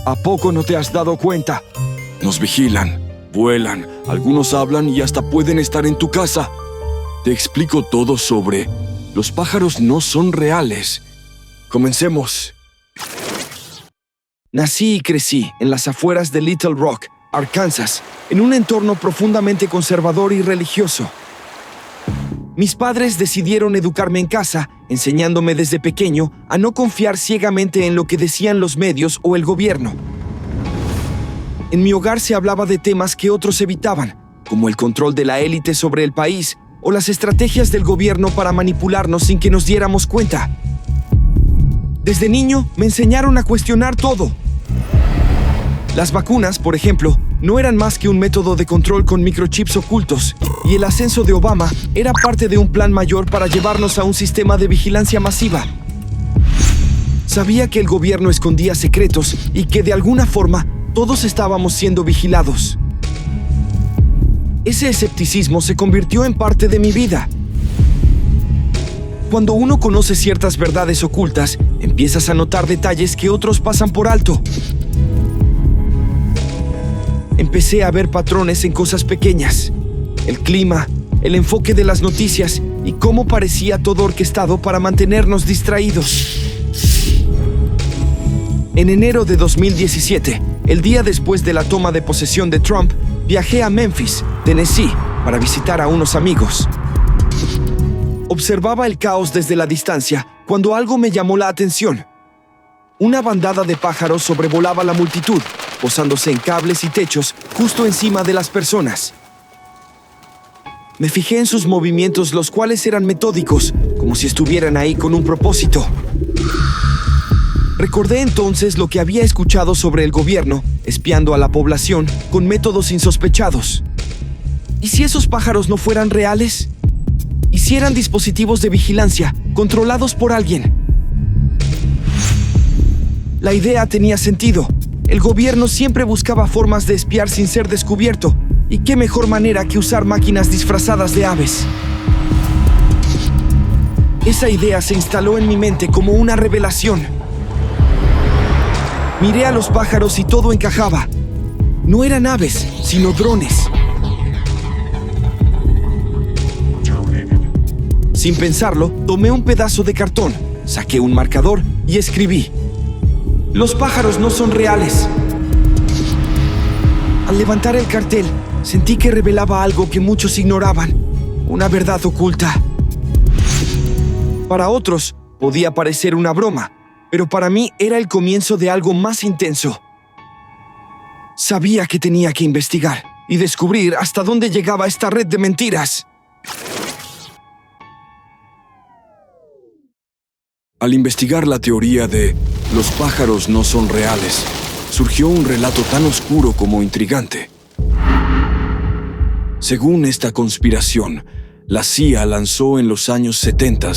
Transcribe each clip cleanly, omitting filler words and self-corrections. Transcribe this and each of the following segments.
¿A poco no te has dado cuenta? Nos vigilan, vuelan, algunos hablan y hasta pueden estar en tu casa. Te explico todo sobre... Los pájaros no son reales. Comencemos. Nací y crecí en las afueras de Little Rock, Arkansas, en un entorno profundamente conservador y religioso. Mis padres decidieron educarme en casa, enseñándome desde pequeño a no confiar ciegamente en lo que decían los medios o el gobierno. En mi hogar se hablaba de temas que otros evitaban, como el control de la élite sobre el país o las estrategias del gobierno para manipularnos sin que nos diéramos cuenta. Desde niño me enseñaron a cuestionar todo. Las vacunas, por ejemplo, no eran más que un método de control con microchips ocultos, y el ascenso de Obama era parte de un plan mayor para llevarnos a un sistema de vigilancia masiva. Sabía que el gobierno escondía secretos y que de alguna forma todos estábamos siendo vigilados. Ese escepticismo se convirtió en parte de mi vida. Cuando uno conoce ciertas verdades ocultas, empiezas a notar detalles que otros pasan por alto. Empecé a ver patrones en cosas pequeñas. El clima, el enfoque de las noticias y cómo parecía todo orquestado para mantenernos distraídos. En enero de 2017, el día después de la toma de posesión de Trump, viajé a Memphis, Tennessee, para visitar a unos amigos. Observaba el caos desde la distancia cuando algo me llamó la atención. Una bandada de pájaros sobrevolaba la multitud, posándose en cables y techos justo encima de las personas. Me fijé en sus movimientos, los cuales eran metódicos, como si estuvieran ahí con un propósito. Recordé entonces lo que había escuchado sobre el gobierno, espiando a la población con métodos insospechados. ¿Y si esos pájaros no fueran reales? ¿Y si eran dispositivos de vigilancia, controlados por alguien? La idea tenía sentido. El gobierno siempre buscaba formas de espiar sin ser descubierto. ¿Y qué mejor manera que usar máquinas disfrazadas de aves? Esa idea se instaló en mi mente como una revelación. Miré a los pájaros y todo encajaba. No eran aves, sino drones. Sin pensarlo, tomé un pedazo de cartón, saqué un marcador y escribí: "Los pájaros no son reales". Al levantar el cartel, sentí que revelaba algo que muchos ignoraban, una verdad oculta. Para otros, podía parecer una broma, pero para mí era el comienzo de algo más intenso. Sabía que tenía que investigar y descubrir hasta dónde llegaba esta red de mentiras. Al investigar la teoría de los pájaros no son reales, surgió un relato tan oscuro como intrigante. Según esta conspiración, la CIA lanzó en los años 70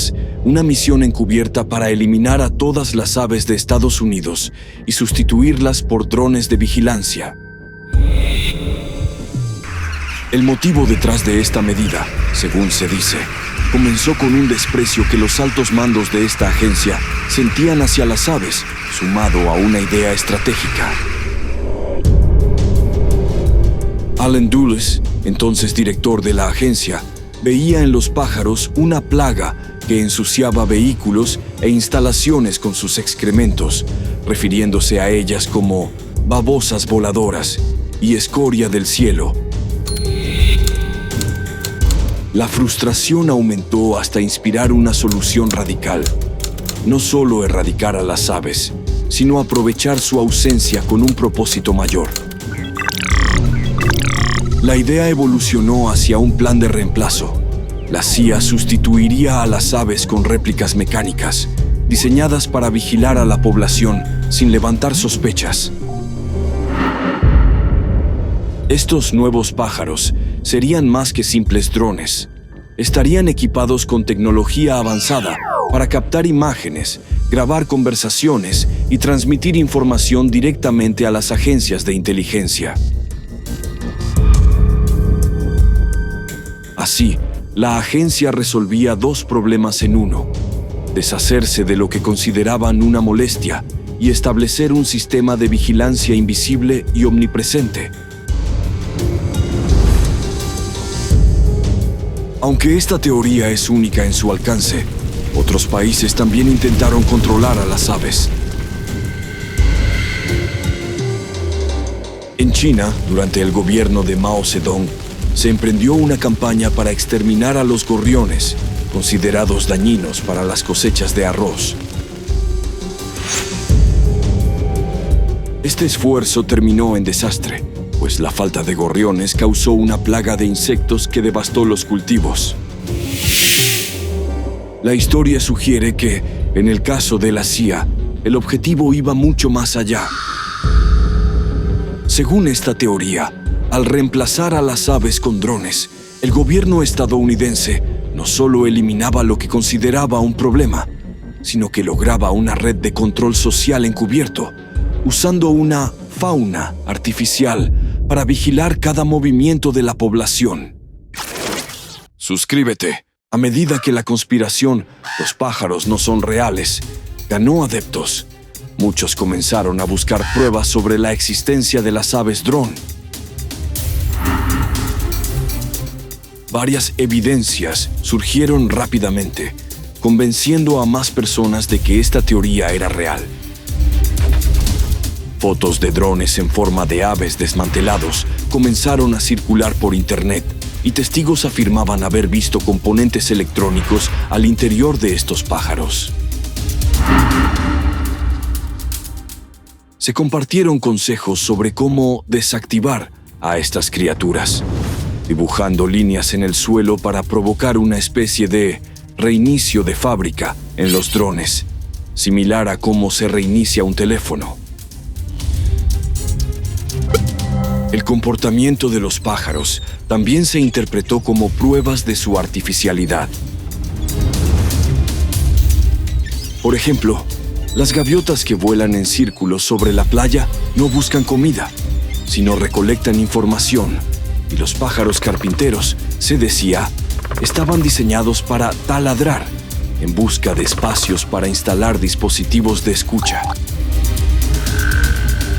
una misión encubierta para eliminar a todas las aves de Estados Unidos y sustituirlas por drones de vigilancia. El motivo detrás de esta medida, según se dice, comenzó con un desprecio que los altos mandos de esta agencia sentían hacia las aves, sumado a una idea estratégica. Allen Dulles, entonces director de la agencia, veía en los pájaros una plaga que ensuciaba vehículos e instalaciones con sus excrementos, refiriéndose a ellas como babosas voladoras y escoria del cielo. La frustración aumentó hasta inspirar una solución radical. No solo erradicar a las aves, sino aprovechar su ausencia con un propósito mayor. La idea evolucionó hacia un plan de reemplazo. La CIA sustituiría a las aves con réplicas mecánicas, diseñadas para vigilar a la población sin levantar sospechas. Estos nuevos pájaros serían más que simples drones. Estarían equipados con tecnología avanzada para captar imágenes, grabar conversaciones y transmitir información directamente a las agencias de inteligencia. Así, la agencia resolvía dos problemas en uno: deshacerse de lo que consideraban una molestia y establecer un sistema de vigilancia invisible y omnipresente. Aunque esta teoría es única en su alcance, otros países también intentaron controlar a las aves. En China, durante el gobierno de Mao Zedong, se emprendió una campaña para exterminar a los gorriones, considerados dañinos para las cosechas de arroz. Este esfuerzo terminó en desastre, pues la falta de gorriones causó una plaga de insectos que devastó los cultivos. La historia sugiere que, en el caso de la CIA, el objetivo iba mucho más allá. Según esta teoría, al reemplazar a las aves con drones, el gobierno estadounidense no solo eliminaba lo que consideraba un problema, sino que lograba una red de control social encubierto, usando una fauna artificial para vigilar cada movimiento de la población. Suscríbete. A medida que la conspiración "los pájaros no son reales" ganó adeptos, muchos comenzaron a buscar pruebas sobre la existencia de las aves dron. Varias evidencias surgieron rápidamente, convenciendo a más personas de que esta teoría era real. Fotos de drones en forma de aves desmantelados comenzaron a circular por Internet, y testigos afirmaban haber visto componentes electrónicos al interior de estos pájaros. Se compartieron consejos sobre cómo desactivar a estas criaturas, dibujando líneas en el suelo para provocar una especie de reinicio de fábrica en los drones, similar a cómo se reinicia un teléfono. El comportamiento de los pájaros también se interpretó como pruebas de su artificialidad. Por ejemplo, las gaviotas que vuelan en círculos sobre la playa no buscan comida, sino recolectan información, y los pájaros carpinteros, se decía, estaban diseñados para taladrar, en busca de espacios para instalar dispositivos de escucha.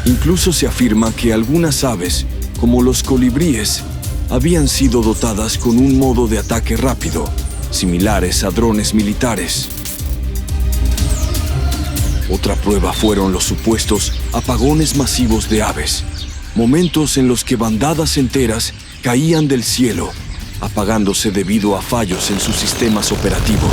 Incluso se afirma que algunas aves, como los colibríes, habían sido dotadas con un modo de ataque rápido, similares a drones militares. Otra prueba fueron los supuestos apagones masivos de aves, momentos en los que bandadas enteras caían del cielo, apagándose debido a fallos en sus sistemas operativos.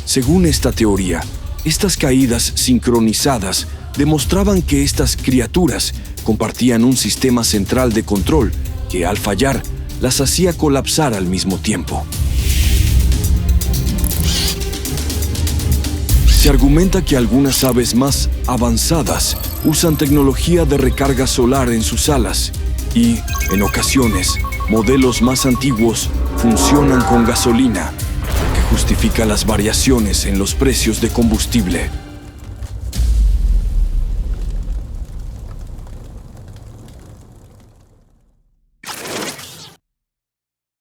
Según esta teoría, estas caídas sincronizadas demostraban que estas criaturas compartían un sistema central de control que, al fallar, las hacía colapsar al mismo tiempo. Se argumenta que algunas aves más avanzadas usan tecnología de recarga solar en sus alas y, en ocasiones, modelos más antiguos funcionan con gasolina, lo que justifica las variaciones en los precios de combustible.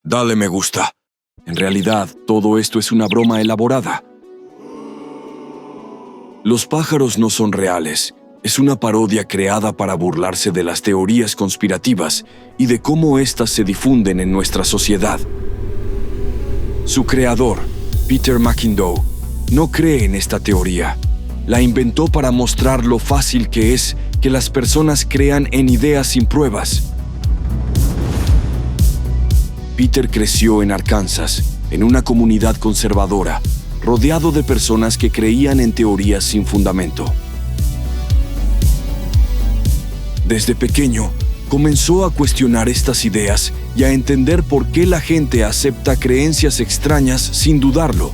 Dale me gusta. En realidad, todo esto es una broma elaborada. Los pájaros no son reales. Es una parodia creada para burlarse de las teorías conspirativas y de cómo éstas se difunden en nuestra sociedad. Su creador, Peter McIndoe, no cree en esta teoría. La inventó para mostrar lo fácil que es que las personas crean en ideas sin pruebas. Peter creció en Arkansas, en una comunidad conservadora, rodeado de personas que creían en teorías sin fundamento. Desde pequeño, comenzó a cuestionar estas ideas y a entender por qué la gente acepta creencias extrañas sin dudarlo.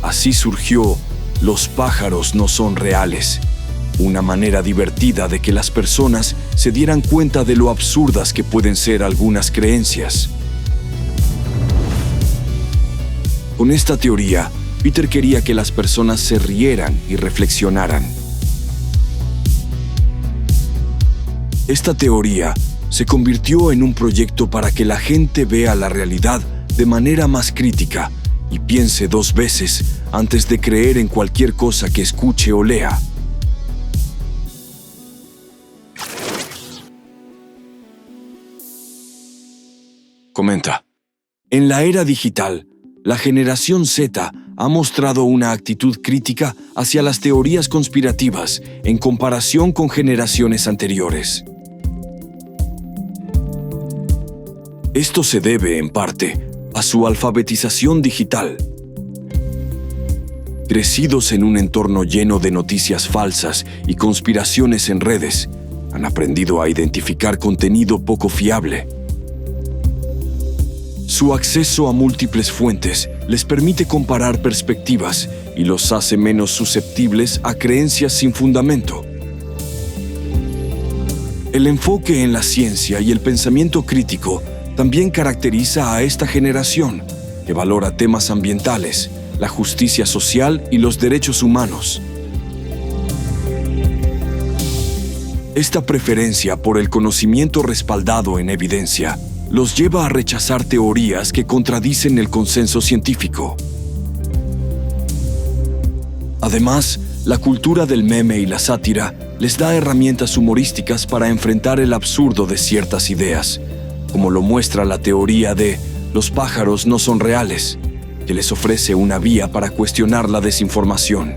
Así surgió "Los pájaros no son reales", una manera divertida de que las personas se dieran cuenta de lo absurdas que pueden ser algunas creencias. Con esta teoría, Peter quería que las personas se rieran y reflexionaran. Esta teoría se convirtió en un proyecto para que la gente vea la realidad de manera más crítica y piense 2 veces antes de creer en cualquier cosa que escuche o lea. Comenta: en la era digital, la generación Z ha mostrado una actitud crítica hacia las teorías conspirativas en comparación con generaciones anteriores. Esto se debe, en parte, a su alfabetización digital. Crecidos en un entorno lleno de noticias falsas y conspiraciones en redes, han aprendido a identificar contenido poco fiable. Su acceso a múltiples fuentes les permite comparar perspectivas y los hace menos susceptibles a creencias sin fundamento. El enfoque en la ciencia y el pensamiento crítico también caracteriza a esta generación, que valora temas ambientales, la justicia social y los derechos humanos. Esta preferencia por el conocimiento respaldado en evidencia los lleva a rechazar teorías que contradicen el consenso científico. Además, la cultura del meme y la sátira les da herramientas humorísticas para enfrentar el absurdo de ciertas ideas, como lo muestra la teoría de "los pájaros no son reales", que les ofrece una vía para cuestionar la desinformación.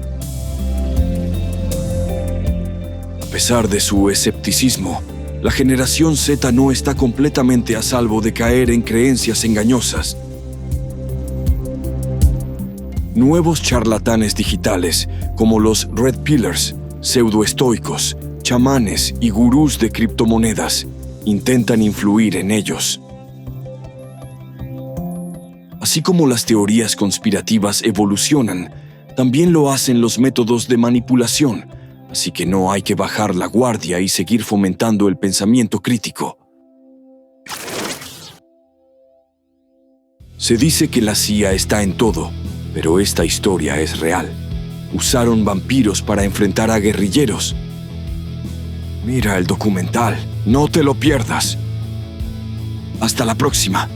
A pesar de su escepticismo, la generación Z no está completamente a salvo de caer en creencias engañosas. Nuevos charlatanes digitales, como los Red Pillars, pseudoestoicos, chamanes y gurús de criptomonedas, intentan influir en ellos. Así como las teorías conspirativas evolucionan, también lo hacen los métodos de manipulación, así que no hay que bajar la guardia y seguir fomentando el pensamiento crítico. Se dice que la CIA está en todo, pero esta historia es real. Usaron vampiros para enfrentar a guerrilleros. Mira el documental, no te lo pierdas. Hasta la próxima.